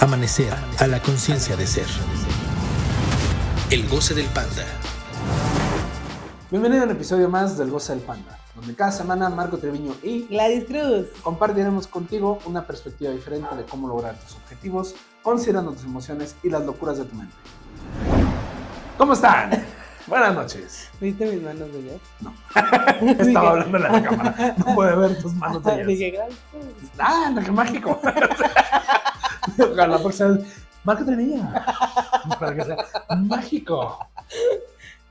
Amanecer a la conciencia de ser. El goce del panda. Bienvenido a un episodio más del Goce del Panda, donde cada semana Marco Treviño y Gladys Cruz compartiremos contigo una perspectiva diferente de cómo lograr tus objetivos, considerando tus emociones y las locuras de tu mente. ¿Cómo están? Buenas noches. ¿Viste mis manos de ayer? No. Estaba hablando en la cámara. No puede ver tus manos de ayer. Dije, gracias. ¡Qué mágico! Ojalá por ser Marco Treviño. Para que sea mágico.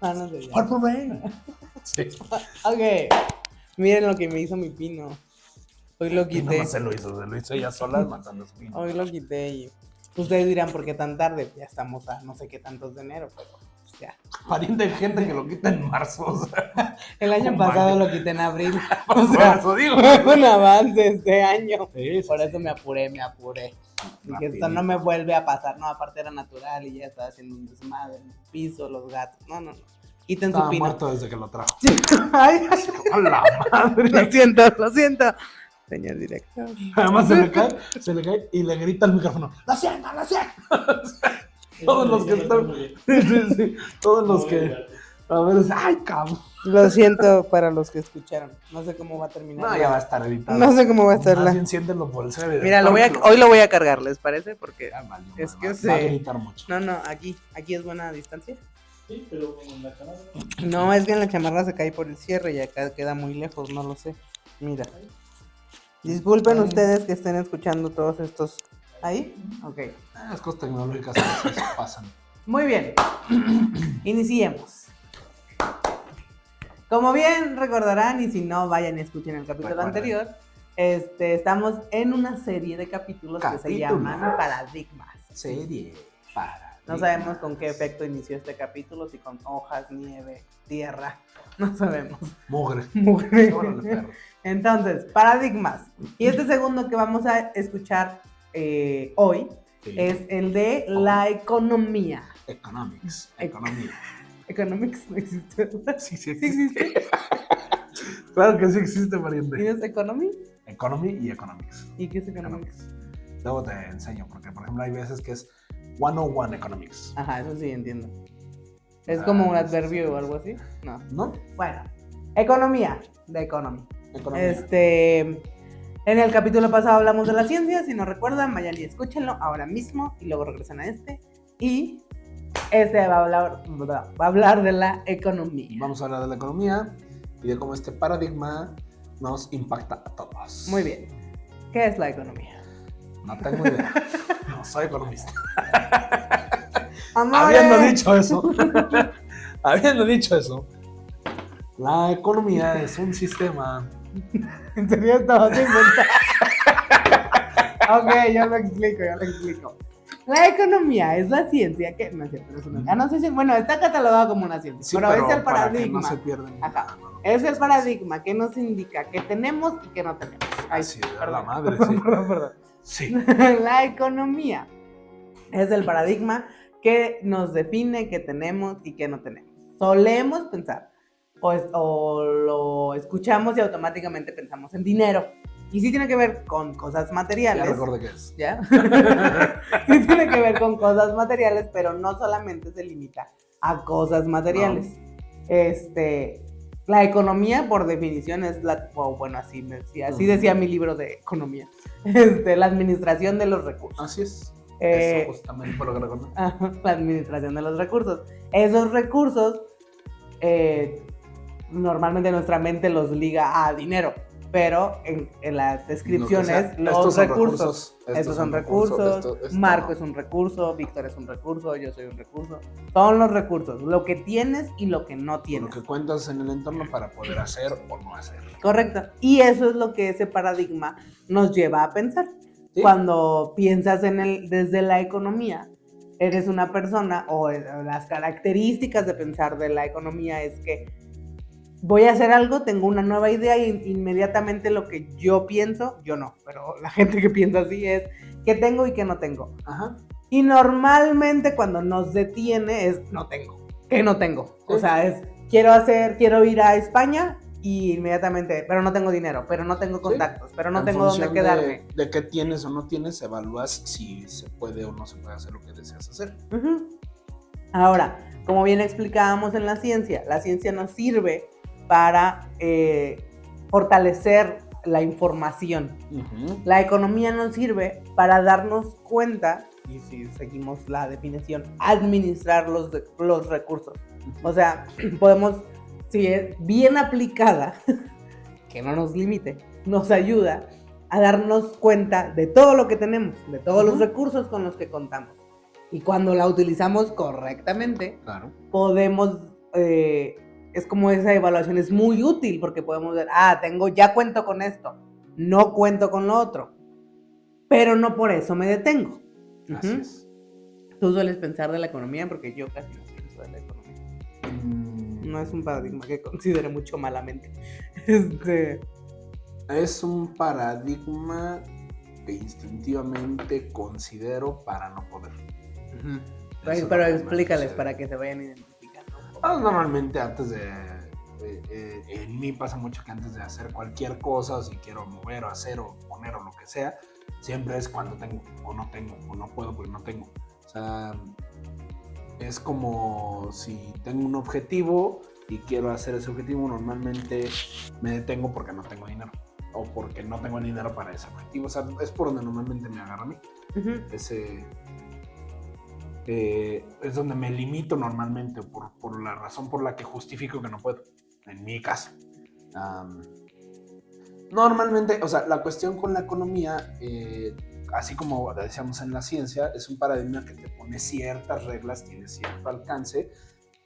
Manos de ayer. Purple Rain. Sí. Ok. Miren lo que me hizo mi pino. Hoy lo Y quité. no se lo hizo ella sola matando su pino. Hoy lo quité y ustedes dirán, ¿por qué tan tarde? Ya estamos a no sé qué tantos de enero, pero pues ya. Pariente de gente que lo quita en marzo. O sea, El año pasado lo quité en abril. por O sea, eso digo. fue un avance este año. Sí, Por sí, eso me apuré. Dije, Rapidito. esto no me vuelve a pasar. No, aparte era natural y ya estaba haciendo un desmadre en el piso, los gatos. No. Quiten Estaba su pino. muerto desde que lo trajo. Ay, ¡A la madre! lo siento. Señor director. Además se le cae y le grita al micrófono. ¡Lo siento! Todos los que están... Sí. Todos los que... A ver, ¡ay, cabrón! Lo siento para los que escucharon. No sé cómo va a terminar. No, ya va a estar editado. No sé cómo va a estar Más la... bien siéntenlo por el cerebro. Mira, hoy lo voy a cargar, ¿les parece? Porque es que va a gritar mucho. No, aquí es buena distancia. Sí, pero en la cámara. No, es que en la chamarra se cae por el cierre y acá queda muy lejos, no lo sé. Mira. Disculpen ustedes que estén escuchando todos estos... ¿Ahí? Ok. Las cosas tecnológicas a veces pasan. Muy bien. Iniciemos. Como bien recordarán, y si no, vayan y escuchen el capítulo Recuerden. anterior, estamos en una serie de capítulos que se llaman Paradigmas. Serie para. No sabemos con qué efecto inició este capítulo, si con hojas, nieve, tierra, no sabemos. Mugre. Mugre. Órale, perro. Entonces, paradigmas. Y este segundo que vamos a escuchar hoy Sí. es el de la economía. Economics. Economía. Economics no existe. Sí, sí ¿Sí existe? Claro que sí existe, pariente. ¿Tienes economy? Economy y economics. ¿Y qué es economics? Luego te enseño, porque por ejemplo hay veces que es 101 economics. Ajá, eso sí entiendo. ¿Es como un adverbio o algo así? No. ¿No? Bueno, economía, de economy. Economía. En el capítulo pasado hablamos de la ciencia, si no recuerdan, vayan y escúchenlo ahora mismo y luego regresan a este. Y va a hablar de la economía. Vamos a hablar de la economía y de cómo este paradigma nos impacta a todos. Muy bien. ¿Qué es la economía? No tengo idea. No soy economista. ¡Amores! Habiendo dicho eso, la economía es un sistema. ¿En serio estabas inventando? Ok, yo lo explico. La economía es la ciencia que... No es cierto, es una... no sé si... Bueno, está catalogado como una ciencia, Sí, pero es el para que paradigma. no se pierden. Ajá. Es el paradigma que nos indica que tenemos y que no tenemos. Ay, Sí, de la perdón, madre, perdón, sí. perdón. Sí. La economía es el paradigma que nos define qué tenemos y qué no tenemos. Solemos pensar, o lo escuchamos y automáticamente pensamos en dinero. Y sí tiene que ver con cosas materiales. Ya recordé qué es. ¿Ya? Sí tiene que ver con cosas materiales, pero no solamente se limita a cosas materiales. La economía, por definición, es así decía mi libro de economía. La administración de los recursos. Así es. Eh, Eso justamente fue lo que recordé. La administración de los recursos. Esos recursos, normalmente nuestra mente los liga a dinero, pero en las descripciones, los recursos. Estos son recursos, Marco no. es un recurso, Víctor es un recurso, yo soy un recurso. Son los recursos, lo que tienes y lo que no Lo tienes. que cuentas en el entorno para poder hacer o no hacer. Correcto. Y eso es lo que ese paradigma nos lleva a pensar. ¿Sí? Cuando piensas desde la economía, eres una persona, o las características de pensar de la economía es que voy a hacer algo, tengo una nueva idea y inmediatamente lo que yo pienso, yo no, pero la gente que piensa así es qué tengo y qué no tengo. Ajá. Y normalmente cuando nos detiene es no tengo, ¿qué no tengo? Sí. O sea, es quiero ir a España, y inmediatamente, pero no tengo dinero, pero no tengo contactos, pero no En tengo dónde función quedarme. de qué tienes o no tienes, evalúas si se puede o no se puede hacer lo que deseas hacer. Ujú. Ahora, como bien explicábamos en la ciencia nos sirve para fortalecer la información. Ujú. La economía nos sirve para darnos cuenta, y si seguimos la definición, administrar los recursos. O sea, podemos, si es bien aplicada, que no nos limite, nos ayuda a darnos cuenta de todo lo que tenemos, de todos los recursos con los que contamos. Y cuando la utilizamos correctamente, Claro. podemos, es como esa evaluación es muy útil porque podemos ver, ya cuento con esto, no cuento con lo otro, pero no por eso me detengo. Así es. Tú sueles pensar de la economía porque yo casi no pienso de la economía. No es un paradigma que considere mucho malamente. Es un paradigma que instintivamente considero para no poder. Pero explícales para que se vayan identificando. Normalmente antes en mí pasa mucho que antes de hacer cualquier cosa, o si quiero mover o hacer o poner o lo que sea, siempre es cuando tengo o no puedo porque no tengo. O sea, es como si tengo un objetivo y quiero hacer ese objetivo, normalmente me detengo porque no tengo dinero o porque no tengo dinero para ese objetivo. O sea, es por donde normalmente me agarra a mí. Es donde me limito normalmente por la razón por la que justifico que no puedo, en mi caso. Normalmente, o sea, la cuestión con la economía, así como decíamos en la ciencia, es un paradigma que te pone ciertas reglas, tiene cierto alcance,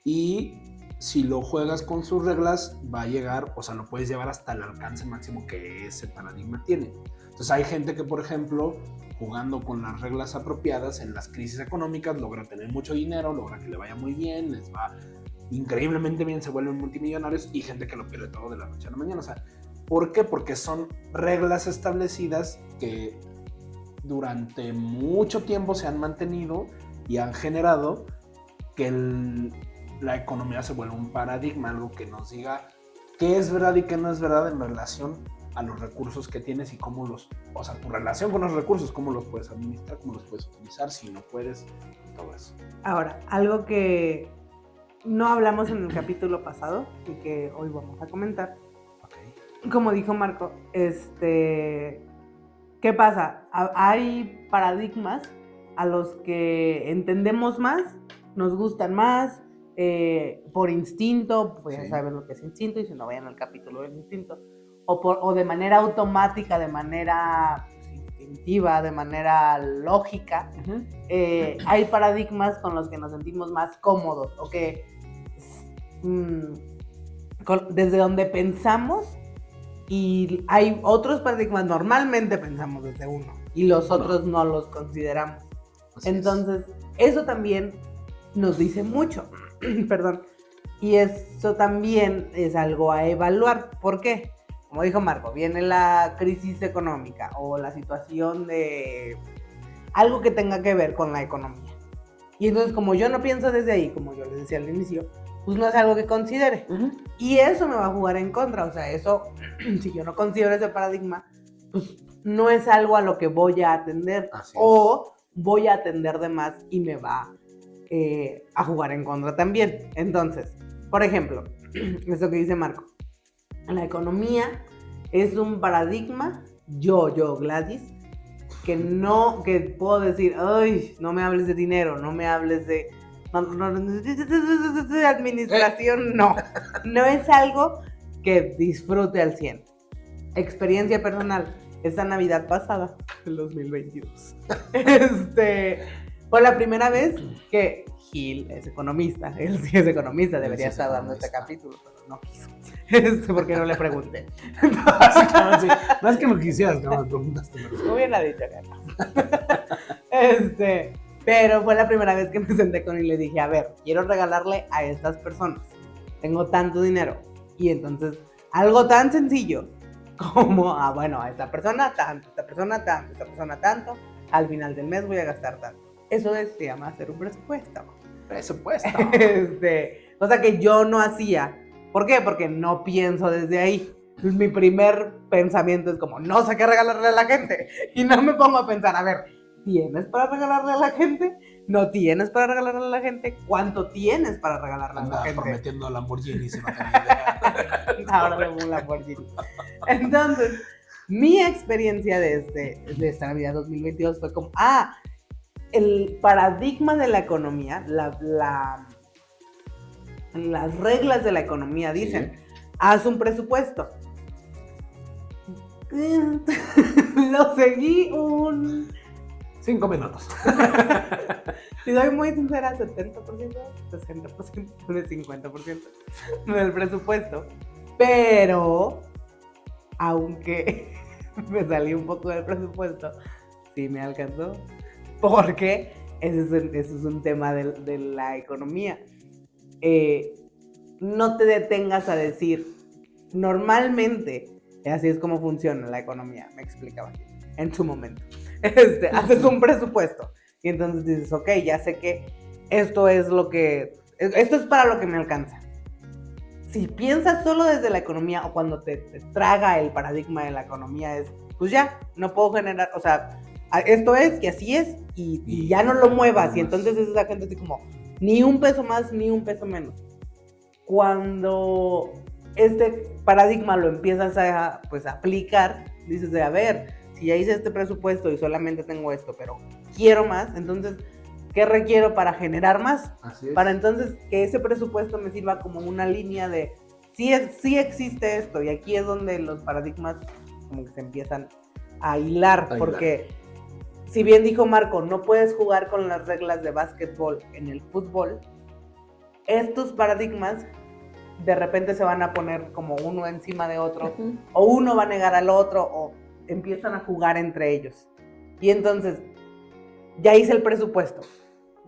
y si lo juegas con sus reglas, va a llegar, o sea, lo puedes llevar hasta el alcance máximo que ese paradigma tiene. Entonces hay gente que, por ejemplo, jugando con las reglas apropiadas en las crisis económicas, logra tener mucho dinero, logra que le vaya muy bien, les va increíblemente bien, se vuelven multimillonarios, y gente que lo pierde todo de la noche a la mañana. O sea, ¿por qué? Porque son reglas establecidas que durante mucho tiempo se han mantenido y han generado que la economía se vuelva un paradigma, algo que nos diga qué es verdad y qué no es verdad en relación a los recursos que tienes y cómo o sea, tu relación con los recursos, cómo los puedes administrar, cómo los puedes utilizar, si no puedes, todo eso. Ahora, algo que no hablamos en el capítulo pasado y que hoy vamos a comentar. Okay. Como dijo Marco, ¿qué pasa? Hay paradigmas a los que entendemos más, nos gustan más, por instinto, pues ya saben lo que es instinto, y si no vayan al capítulo del instinto, o de manera automática, de manera instintiva, de manera lógica. Hay paradigmas con los que nos sentimos más cómodos, o que desde donde pensamos, y hay otros paradigmas, normalmente pensamos desde uno, y los otros no los consideramos. Así entonces, eso también nos dice mucho, perdón, y eso también es algo a evaluar. ¿Por qué? Como dijo Marco, viene la crisis económica o la situación de algo que tenga que ver con la economía. Y entonces, como yo no pienso desde ahí, como yo les decía al inicio, pues no es algo que considere. Y eso me va a jugar en contra. O sea, eso, si yo no considero ese paradigma, pues no es algo a lo que voy a atender. O voy a atender de más y me va a jugar en contra también. Entonces, por ejemplo, esto que dice Marco, la economía es un paradigma, Gladys, que puedo decir, ay, no me hables de dinero, no me hables de administración, no es algo que disfrute al 100. Experiencia personal, esta Navidad pasada, el 2022, fue la primera vez que Gil es economista, él sí es economista, debería estar dando este capítulo, pero no quiso, porque no le pregunté. Entonces, no es que lo quisieras, que me preguntaste. No hubiera dicho que pero fue la primera vez que me senté con él y le dije, a ver, quiero regalarle a estas personas, tengo tanto dinero, y entonces algo tan sencillo como, a esta persona tanto, esta persona tanto, esta persona tanto, al final del mes voy a gastar tanto. Eso se llama hacer un presupuesto. Presupuesto. Cosa que yo no hacía ¿Por qué? Porque no pienso desde ahí. Mi primer pensamiento es como, no sé qué regalarle a la gente. Y no me pongo a pensar, a ver, ¿tienes para regalarle a la gente? ¿No tienes para regalarle a la gente? ¿Cuánto tienes para regalarle a la Andaba gente? prometiendo Lamborghini, si no tenía idea. Ahora le un Lamborghini. Entonces, mi experiencia de esta Navidad 2022 fue como, el paradigma de la economía, las reglas de la economía dicen, haz un presupuesto. Lo seguí 5 minutos. si soy muy sincera, 70%, 60%, 50% del presupuesto. Pero, aunque me salí un poco del presupuesto, sí me alcanzó. Porque ese es un tema de la economía. No te detengas a decir, normalmente, así es como funciona la economía, me explicaba en su momento. Haces un presupuesto y entonces dices, ok, ya sé que esto es para lo que me alcanza. Si piensas solo desde la economía o cuando te traga el paradigma de la economía es, pues ya, no puedo generar, o sea, esto es que así es y ya no lo muevas. Y entonces es esa gente así como, ni un peso más, ni un peso menos. Cuando este paradigma lo empiezas a aplicar, dices de, a ver, si ya hice este presupuesto y solamente tengo esto, pero quiero más, entonces, ¿qué requiero para generar más? Así es. Para entonces que ese presupuesto me sirva como una línea de, sí existe esto, y aquí es donde los paradigmas como que se empiezan a hilar. Porque, si bien dijo Marco, no puedes jugar con las reglas de básquetbol en el fútbol, estos paradigmas de repente se van a poner como uno encima de otro, o uno va a negar al otro, o empiezan a jugar entre ellos. Y entonces, ya hice el presupuesto.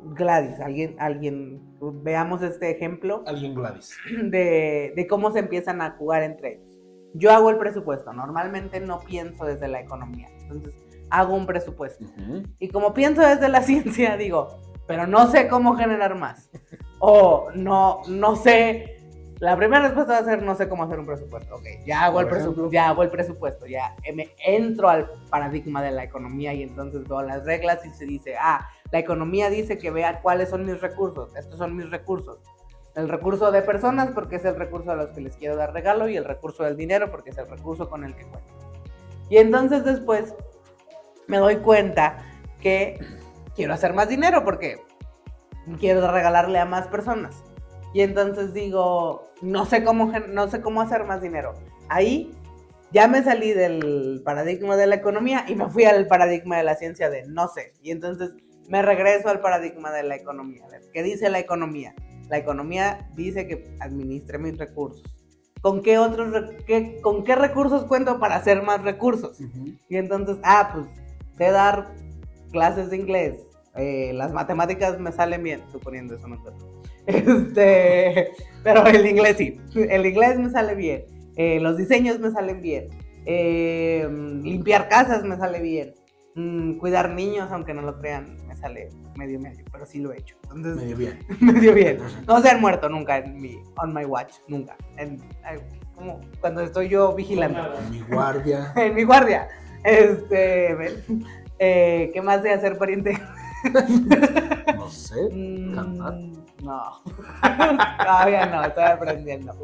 Gladys, alguien, veamos este ejemplo. Alguien Gladys. De cómo se empiezan a jugar entre ellos. Yo hago el presupuesto, normalmente no pienso desde la economía, entonces hago un presupuesto. Y como pienso desde la ciencia, digo, pero no sé cómo generar más. O no sé. La primera respuesta va a ser, no sé cómo hacer un presupuesto. Ok, ya hago el presupuesto, ya me entro al paradigma de la economía y entonces veo las reglas y se dice, la economía dice que vea cuáles son mis recursos. Estos son mis recursos. El recurso de personas porque es el recurso a los que les quiero dar regalo, y el recurso del dinero porque es el recurso con el que cuento. Y entonces después me doy cuenta que quiero hacer más dinero porque quiero regalarle a más personas. Y entonces digo, no sé cómo hacer más dinero. Ahí ya me salí del paradigma de la economía y me fui al paradigma de la ciencia de no sé. Y entonces me regreso al paradigma de la economía. ¿Qué dice la economía? La economía dice que administre mis recursos. ¿Con qué recursos cuento para hacer más recursos? Y entonces, pues sé dar clases de inglés. Las matemáticas me salen bien, suponiendo eso no es verdad. Pero el inglés sí. El inglés me sale bien. Los diseños me salen bien. Limpiar casas me sale bien. Cuidar niños, aunque no lo crean, me sale medio, pero sí lo he hecho. Entonces, medio bien. Medio bien. No se han muerto nunca on my watch, nunca. Como cuando estoy yo vigilando. En mi guardia. En mi guardia. ¿Qué más sé hacer, pariente? No sé. Cantar. No. Todavía no, estoy aprendiendo.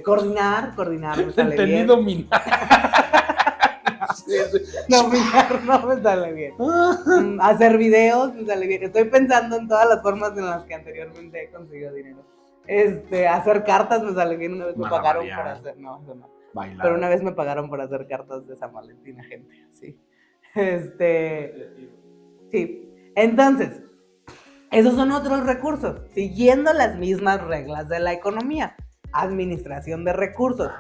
Coordinar me sale Entendí bien. dominar. Dominar no me sale bien. Hacer videos me sale bien. Estoy pensando en todas las formas en las que anteriormente he conseguido dinero. Hacer cartas me sale bien. Una vez me pagaron por hacer. No, eso no. Bailar. Pero una vez me pagaron por hacer cartas de San Valentín a gente, sí. Sí. Entonces, esos son otros recursos, siguiendo las mismas reglas de la economía. Administración de recursos.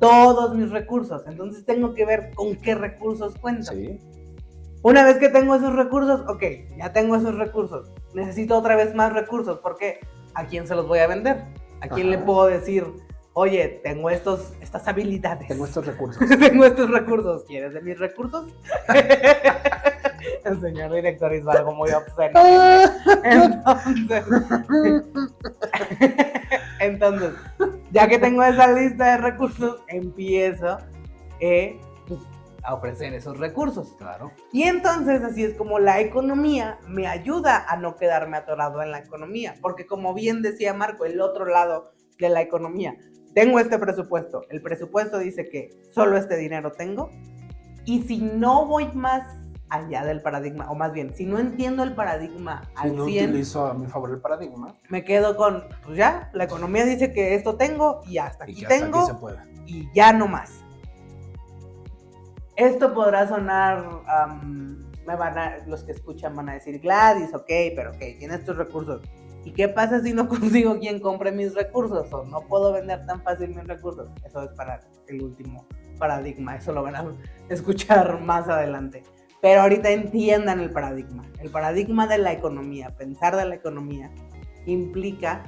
Todos mis recursos. Entonces tengo que ver con qué recursos cuento. Sí. Una vez que tengo esos recursos, ok, ya tengo esos recursos. Necesito otra vez más recursos. ¿Por qué? ¿A quién se los voy a vender? ¿A quién le puedo decir, oye, tengo estas habilidades? Tengo estos recursos. Tengo estos recurros. ¿Quieres de mis recursos? El señor director hizo algo muy obsceno. Entonces, Ya que tengo esa lista de recursos, empiezo pues, a ofrecer esos recursos. Claro. Y entonces así es como la economía me ayuda a no quedarme atorado en la economía, porque como bien decía Marco, el otro lado de la economía, tengo este presupuesto, el presupuesto dice que solo este dinero tengo, y si no voy más allá del paradigma, o más bien, si no entiendo el paradigma Si al no 100, utilizo a mi favor el paradigma. me quedo con, pues ya, la economía dice que esto tengo y hasta Y aquí que hasta tengo aquí se puede. y ya no más. Esto podrá sonar, los que escuchan van a decir, Gladys, ok, pero ok, tienes tus recursos. ¿Y qué pasa si no consigo quien compre mis recursos? O no puedo vender tan fácil mis recursos. Eso es para el último paradigma, eso lo van a escuchar más adelante. Pero ahorita entiendan el paradigma. El paradigma de la economía, pensar de la economía, implica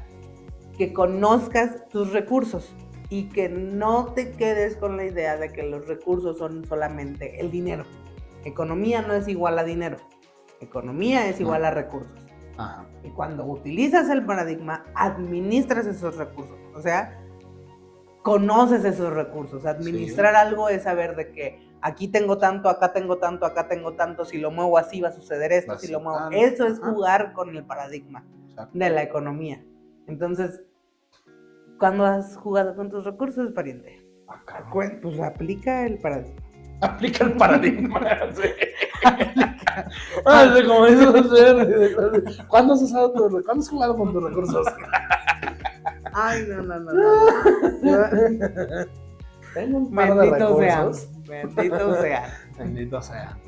que conozcas tus recursos y que no te quedes con la idea de que los recursos son solamente el dinero. Economía no es igual a dinero. Economía es igual a recursos. Ajá. Y cuando utilizas el paradigma, administras esos recursos. O sea, conoces esos recursos. Administrar algo es saber de que aquí tengo tanto, acá tengo tanto, acá tengo tanto. Si lo muevo así va a suceder esto. Si lo muevo... Eso es jugar con el paradigma de la economía. Entonces, ¿cuándo has jugado con tus recursos, pariente? Pues aplica el paradigma. Aplica el paradigma. Sí. Como eso, ¿cuándo has jugado con tus recursos? Ay, no. Tengo un par de recursos. Bendito sea. Bendito sea.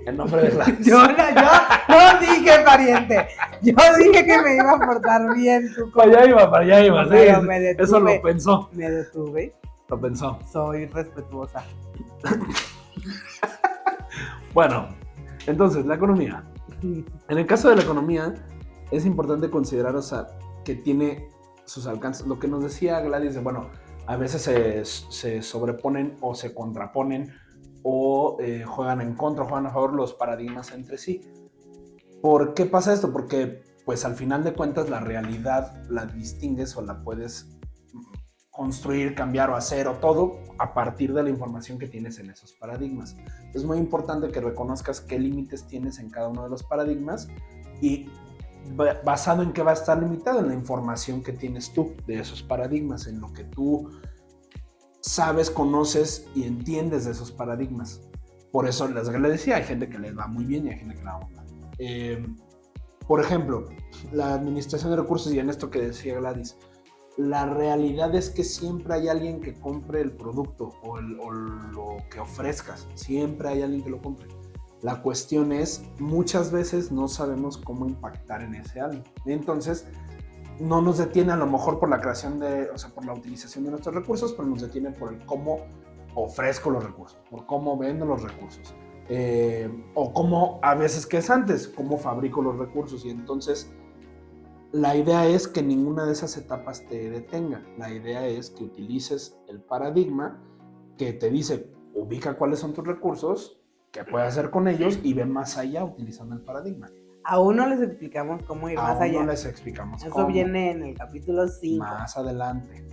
En nombre de Gladys. Yo no dije, pariente. Yo dije que me iba a portar bien. Para allá iba, sí. Pero me detuve. Eso lo pensó. Me detuve. Lo pensó. Soy respetuosa. Bueno, entonces, la economía. En el caso de la economía, es importante considerar, o sea, que tiene sus alcances. Lo que nos decía Gladys, de, bueno, a veces se sobreponen o se contraponen o juegan en contra, juegan a favor los paradigmas entre sí. ¿Por qué pasa esto? Porque, pues, al final de cuentas, la realidad la distingues o la puedes construir, cambiar o hacer o todo a partir de la información que tienes en esos paradigmas. Es muy importante que reconozcas qué límites tienes en cada uno de los paradigmas y basado en qué va a estar limitado, en la información que tienes tú de esos paradigmas, en lo que tú sabes, conoces y entiendes de esos paradigmas. Por eso les decía, hay gente que les va muy bien y hay gente que le va muy mal. Por ejemplo, la administración de recursos, y en esto que decía Gladys, la realidad es que siempre hay alguien que compre el producto o lo que ofrezcas. Siempre hay alguien que lo compre. La cuestión es, muchas veces no sabemos cómo impactar en ese alguien. Entonces, no nos detiene a lo mejor por la creación por la utilización de nuestros recursos, pero nos detiene por el cómo ofrezco los recursos, por cómo vendo los recursos. O cómo, a veces que es antes, cómo fabrico los recursos. Y entonces, la idea es que ninguna de esas etapas te detenga. La idea es que utilices el paradigma que te dice, ubica cuáles son tus recursos, qué puedes hacer con ellos y ve más allá utilizando el paradigma. Aún no les explicamos cómo ir más allá. Aún no les explicamos Eso cómo. viene en el capítulo 5. Más adelante.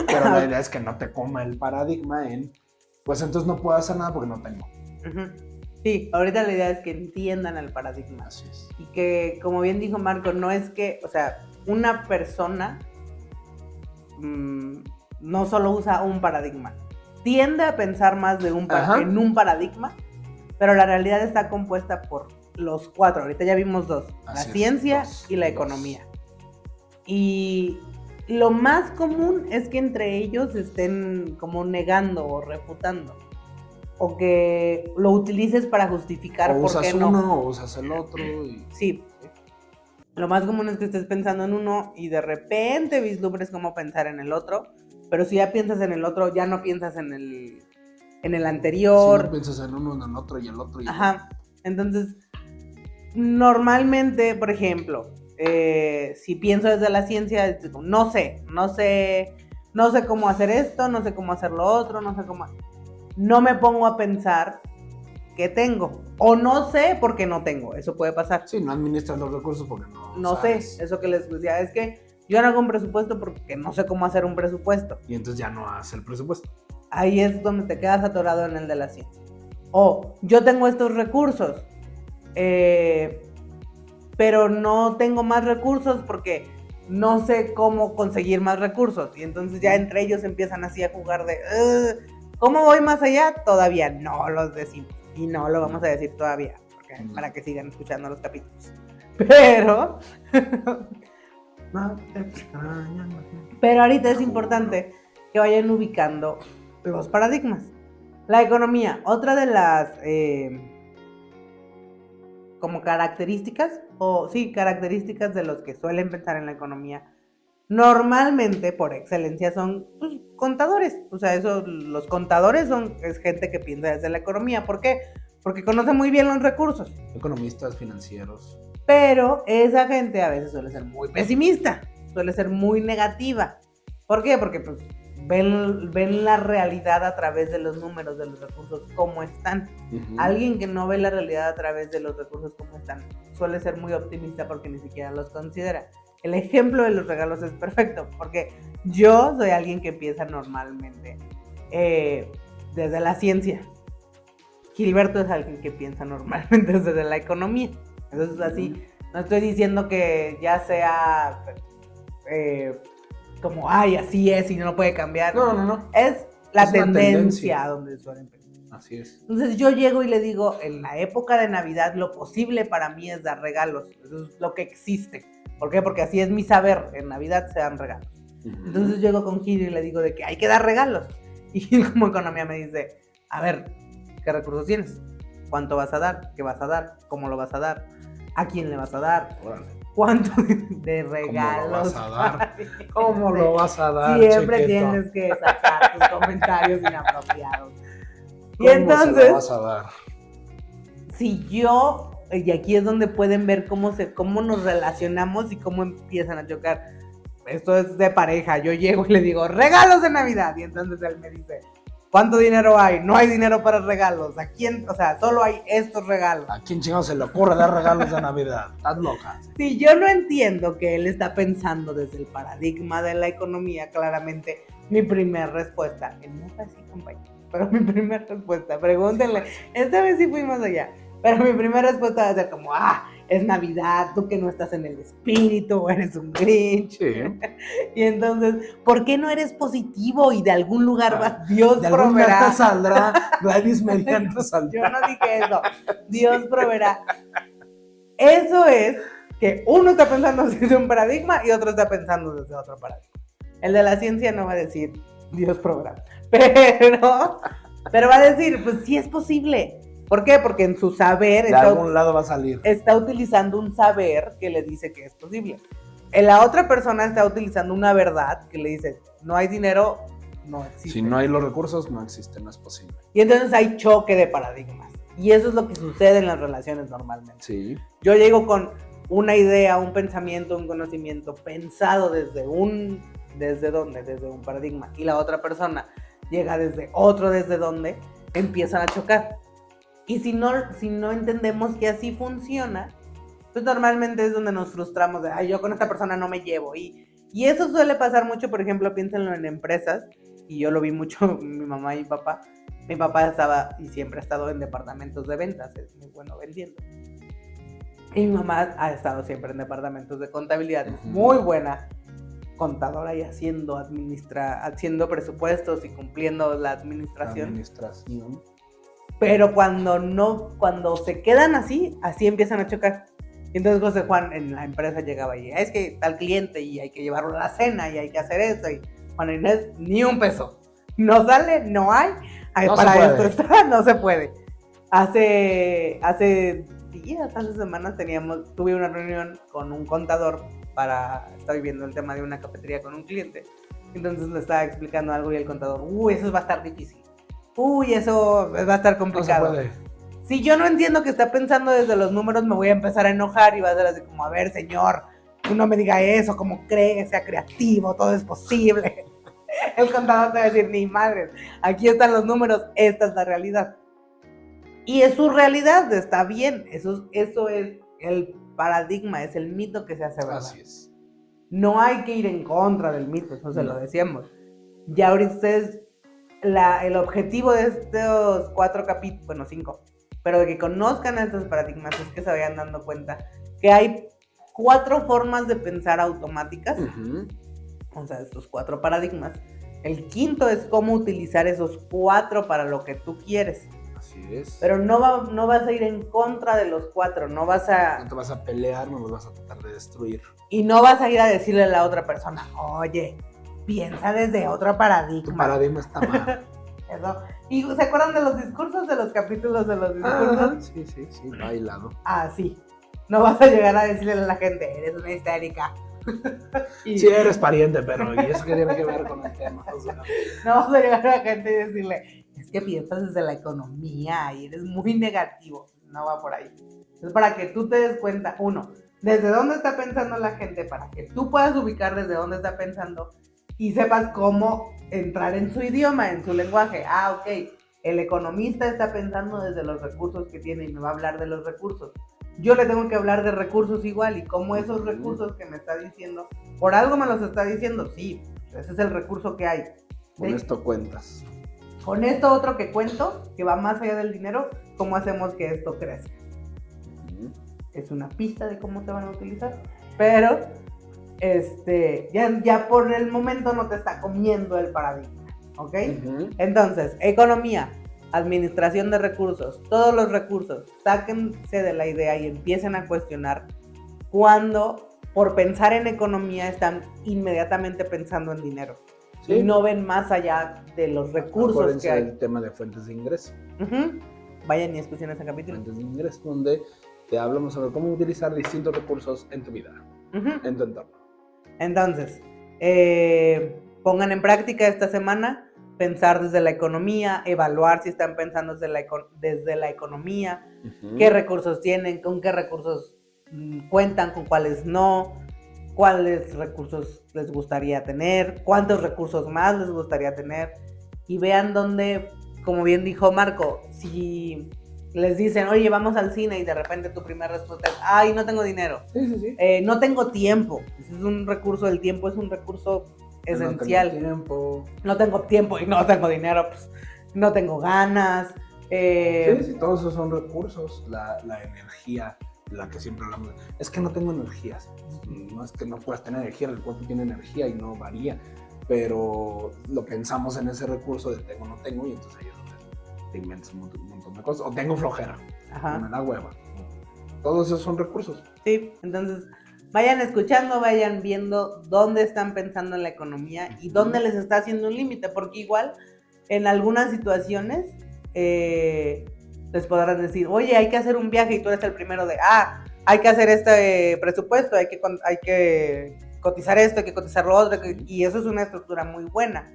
Pero la idea es que no te coma el paradigma pues entonces no puedo hacer nada porque no tengo. Sí, ahorita la idea es que entiendan el paradigma. Así es. Y que, como bien dijo Marco, no es que, o sea, una persona no solo usa un paradigma. Tiende a pensar más en un paradigma, pero la realidad está compuesta por los 4. Ahorita ya vimos 2. La ciencia y la economía. Y lo más común es que entre ellos estén como negando o refutando. O que lo utilices para justificar por qué no. O usas uno o usas el otro. Sí. Lo más común es que estés pensando en uno y de repente vislumbres cómo pensar en el otro. Pero si ya piensas en el otro, ya no piensas en el anterior. Si no piensas en uno, en el otro y el otro. Ajá. Entonces, normalmente, por ejemplo, si pienso desde la ciencia, no sé cómo hacer esto, no sé cómo hacer lo otro, no me pongo a pensar qué tengo. O no sé porque no tengo. Eso puede pasar. Sí, no administras los recursos porque no sé. sabes. Eso que les decía es que Yo no hago un presupuesto porque no sé cómo hacer un presupuesto. Y entonces ya no hace el presupuesto. Ahí es donde te quedas atorado en el de la ciencia. O yo tengo estos recursos, pero no tengo más recursos porque no sé cómo conseguir más recursos. Y entonces ya entre ellos empiezan así a jugar de, ¿cómo voy más allá? Todavía no lo decimos. Y no lo vamos a decir todavía, porque, para que sigan escuchando los capítulos. Pero... Pero ahorita es importante que vayan ubicando los paradigmas. La economía, otra de las como características, características de los que suelen pensar en la economía, normalmente por excelencia son pues, contadores. O sea, los contadores es gente que piensa desde la economía. ¿Por qué? Porque conoce muy bien los recursos. Economistas financieros. Pero esa gente a veces suele ser muy pesimista, suele ser muy negativa. ¿Por qué? Porque pues ven la realidad a través de los números, de los recursos, cómo están. Alguien que no ve la realidad a través de los recursos, cómo están, suele ser muy optimista porque ni siquiera los considera. El ejemplo de los regalos es perfecto, porque yo soy alguien que piensa normalmente desde la ciencia. Gilberto es alguien que piensa normalmente desde la economía. Entonces así, no estoy diciendo que ya sea como, ay, así es y no puede cambiar. No. Es la tendencia donde suelen pensar. Así es. Entonces yo llego y le digo, en la época de Navidad lo posible para mí es dar regalos. Eso es lo que existe. ¿Por qué? Porque así es mi saber, en Navidad se dan regalos. Entonces llego con Gil y le digo de que hay que dar regalos. Y Gil como economía me dice, a ver, ¿qué recursos tienes? ¿Cuánto vas a dar? ¿Qué vas a dar? ¿Cómo lo vas a dar? ¿A quién le vas a dar? Órale. ¿Cuánto de regalos? ¿Cómo lo vas a dar? Siempre chiquito? tienes que sacar tus comentarios inapropiados. Y ¿Cómo entonces, se lo vas a dar? si yo, y aquí es donde pueden ver cómo nos relacionamos y cómo empiezan a chocar. Esto es de pareja. Yo llego y le digo, regalos de Navidad. Y entonces él me dice, ¿cuánto dinero hay? No hay dinero para regalos. ¿A quién? O sea, solo hay estos regalos. ¿A quién chingados se le ocurre dar regalos de Navidad? Estás loca. Si yo no entiendo que él está pensando desde el paradigma de la economía, claramente mi primera respuesta, él no fue así, compañero, pero mi primera respuesta, pregúntenle, esta vez sí fuimos allá, pero mi primera respuesta va a ser como, es Navidad, tú que no estás en el espíritu, eres un Grinch. Sí. Y entonces, ¿por qué no eres positivo y de algún lugar vas? Dios De algún proveerá. lugar te saldrá, Gladys mediante saldrá. Yo no dije eso, Dios proveerá. Eso es que uno está pensando desde un paradigma y otro está pensando desde otro paradigma. El de la ciencia no va a decir Dios proveerá, pero va a decir, pues sí es posible. ¿Por qué? Porque en su saber De algún lado va a salir. está utilizando un saber que le dice que es posible. La otra persona está utilizando una verdad que le dice, no hay dinero, no existe. Si no hay los recursos, no existe, no es posible. Y entonces hay choque de paradigmas. Y eso es lo que sucede en las relaciones normalmente. Sí. Yo llego con una idea, un pensamiento, un conocimiento pensado desde un paradigma. Y la otra persona llega desde donde empiezan a chocar. Y si no entendemos que así funciona, pues normalmente es donde nos frustramos de, yo con esta persona no me llevo. Y eso suele pasar mucho, por ejemplo, piénsenlo en empresas, y yo lo vi mucho, mi mamá y mi papá. Mi papá estaba y siempre ha estado en departamentos de ventas, es muy bueno vendiendo. Y mi mamá ha estado siempre en departamentos de contabilidad, es muy buena contadora y haciendo presupuestos y cumpliendo la administración. Pero cuando se quedan así empiezan a chocar. Entonces José Juan en la empresa llegaba y es que tal cliente y hay que llevarlo a la cena y hay que hacer esto. Y Juan Inés, ni un peso. No sale, no hay. No para esto está, no se puede. Hace semanas tuve una reunión con un contador estoy viendo el tema de una cafetería con un cliente. Entonces le estaba explicando algo y el contador, eso va a estar difícil. Eso va a estar complicado. No se puede. Si yo no entiendo que está pensando desde los números, me voy a empezar a enojar y va a ser así como, a ver, señor, tú no me digas eso, como cree, sea creativo, todo es posible. El contador te va a decir, ni madre, aquí están los números, esta es la realidad. Y es su realidad, está bien, eso es el paradigma, es el mito que se hace verdad. Así es. no hay que ir en contra del mismo, eso se lo decíamos. Ya ahorita ustedes, el objetivo de estos 4 capítulos, bueno, 5, pero de que conozcan estos paradigmas es que se vayan dando cuenta que hay 4 formas de pensar automáticas, o sea, estos 4 paradigmas. El quinto es cómo utilizar esos 4 para lo que tú quieres. Así es. Pero no vas a ir en contra de los 4, no te vas a pelear, no los vas a tratar de destruir. Y no vas a ir a decirle a la otra persona, oye, piensa desde otro paradigma. Tu paradigma está mal. Eso. ¿Y se acuerdan de los discursos, de los capítulos de los discursos? Sí, bailado. Ah, sí. No vas a llegar a decirle a la gente, eres una histérica. Sí, eres pariente, pero ¿y eso qué tiene que ver con el tema? O sea, no vas a llegar a la gente y decirle, es que piensas desde la economía y eres muy negativo. No va por ahí. Es para que tú te des cuenta, uno, desde dónde está pensando la gente, para que tú puedas ubicar desde dónde está pensando y sepas cómo entrar en su idioma, en su lenguaje. Ah, ok, el economista está pensando desde los recursos que tiene y me va a hablar de los recursos. Yo le tengo que hablar de recursos igual, y como esos recursos que me está diciendo, por algo me los está diciendo, sí, ese es el recurso que hay. Con esto cuentas. Con esto otro que cuento, que va más allá del dinero, ¿cómo hacemos que esto crezca? Es una pista de cómo se van a utilizar, pero ya por el momento no te está comiendo el paradigma, ¿ok? Entonces, economía, administración de recursos, todos los recursos, sáquense de la idea y empiecen a cuestionar cuando por pensar en economía están inmediatamente pensando en dinero. Sí. Y no ven más allá de los recursos. Acuérdense que hay. El tema de fuentes de ingreso. Vayan y escuchen ese capítulo. Fuentes de ingreso, donde te hablamos sobre cómo utilizar distintos recursos en tu vida, en tu entorno. Entonces, pongan en práctica esta semana pensar desde la economía, evaluar si están pensando desde la economía, qué recursos tienen, con qué recursos cuentan, con cuáles no, cuáles recursos les gustaría tener, cuántos recursos más les gustaría tener, y vean dónde, como bien dijo Marco, si les dicen, oye, vamos al cine, y de repente tu primera respuesta es, ay, no tengo dinero, no tengo tiempo. Ese es un recurso, el tiempo es un recurso esencial. No tengo tiempo y no tengo dinero, pues no tengo ganas. Sí, todos esos son recursos. La energía, la que siempre hablamos. Es que no tengo energías. No es que no puedas tener energía, el cuerpo tiene energía y no varía. Pero lo pensamos en ese recurso de tengo, no tengo, y entonces ahí es donde te inventas un montón de cosas. O tengo flojera, o me da hueva. Todos esos son recursos. Sí, entonces vayan escuchando, vayan viendo dónde están pensando en la economía y dónde les está haciendo un límite, porque igual en algunas situaciones les podrán decir, oye, hay que hacer un viaje, y tú eres el primero de, hay que hacer este presupuesto, hay que cotizar esto, hay que cotizar lo otro, y eso es una estructura muy buena.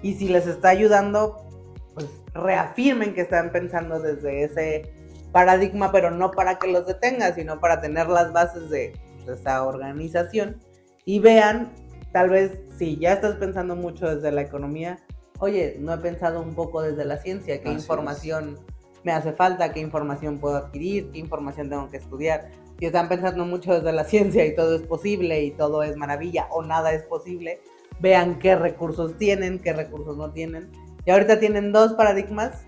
Y si les está ayudando, pues reafirmen que están pensando desde ese paradigma, pero no para que los detenga, sino para tener las bases de esa organización, y vean, tal vez si ya estás pensando mucho desde la economía, oye, no he pensado un poco desde la ciencia, qué información me hace falta, qué información puedo adquirir, qué información tengo que estudiar. Si están pensando mucho desde la ciencia y todo es posible y todo es maravilla o nada es posible, vean qué recursos tienen, qué recursos no tienen, y ahorita tienen 2 paradigmas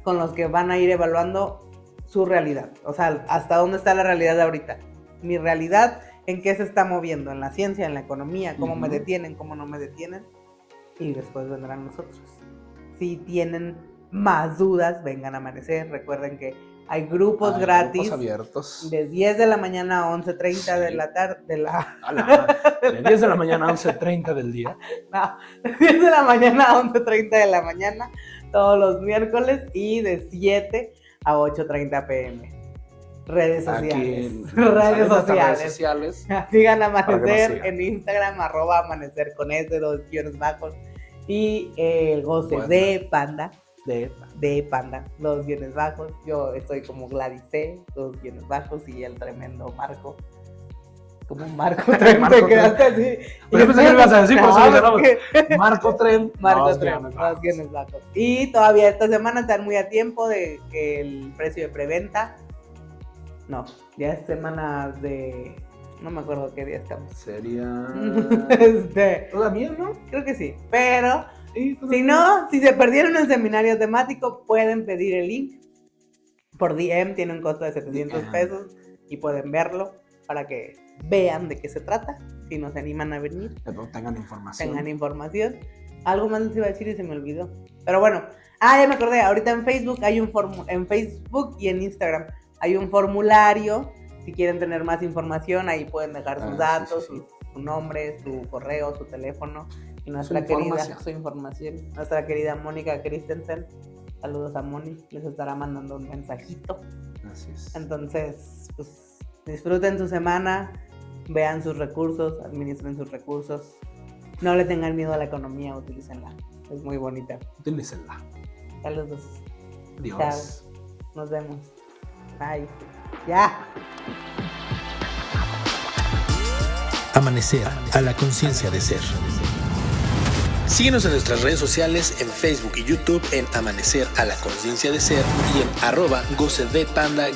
con los que van a ir evaluando su realidad, o sea, hasta dónde está la realidad de ahorita. Mi realidad, en qué se está moviendo, en la ciencia, en la economía, cómo me detienen, cómo no me detienen, y después vendrán nosotros. Si tienen más dudas, vengan a Amanecer. Recuerden que hay grupos gratis, grupos abiertos, de 10 de la mañana a 11:30 de la tarde, de 10 de la mañana a 11:30 del día. No, de 10 de la mañana a 11:30 de la mañana, todos los miércoles, y de 7 a 8:30 p.m. Redes sociales. Redes sociales. Sigan Amanecer en Instagram, @amanecer con S, 2_bajos. Y el goce de Panda, de Panda, 2_bajos. Yo estoy como Gladys C, 2_bajos. Y el tremendo Marco. Como un Marco Tren, te quedaste así. Yo pensé que ibas a decir, por eso Marco Tren. Marco Tren, 2_bajos. Y todavía esta semana están muy a tiempo de que el precio de preventa. No, ya es semana de No me acuerdo qué día estamos. Sería... Todavía, ¿no? Creo que sí. Pero, Sí, si no, si se perdieron el seminario temático, pueden pedir el link por DM, tiene un costo de 700 pesos y pueden verlo para que vean de qué se trata, si no se animan a venir. Pero tengan información. Algo más les iba a decir y se me olvidó. Pero bueno, ya me acordé, ahorita en Facebook hay en Facebook y en Instagram hay un formulario. Si quieren tener más información, ahí pueden dejar sus datos, sí. Su nombre, su correo, su teléfono y nuestra su información. Nuestra querida Mónica Christensen, saludos a Moni, les estará mandando un mensajito. Así es. Entonces, pues disfruten su semana, vean sus recursos, administren sus recursos, no le tengan miedo a la economía, utilícenla, es muy bonita. Utilícenla. Saludos. Adiós. Chao. Nos vemos. Bye. Ya. Amanecer a la conciencia de ser. Síguenos en nuestras redes sociales en Facebook y YouTube en Amanecer a la conciencia de ser y en @gocedpanda_.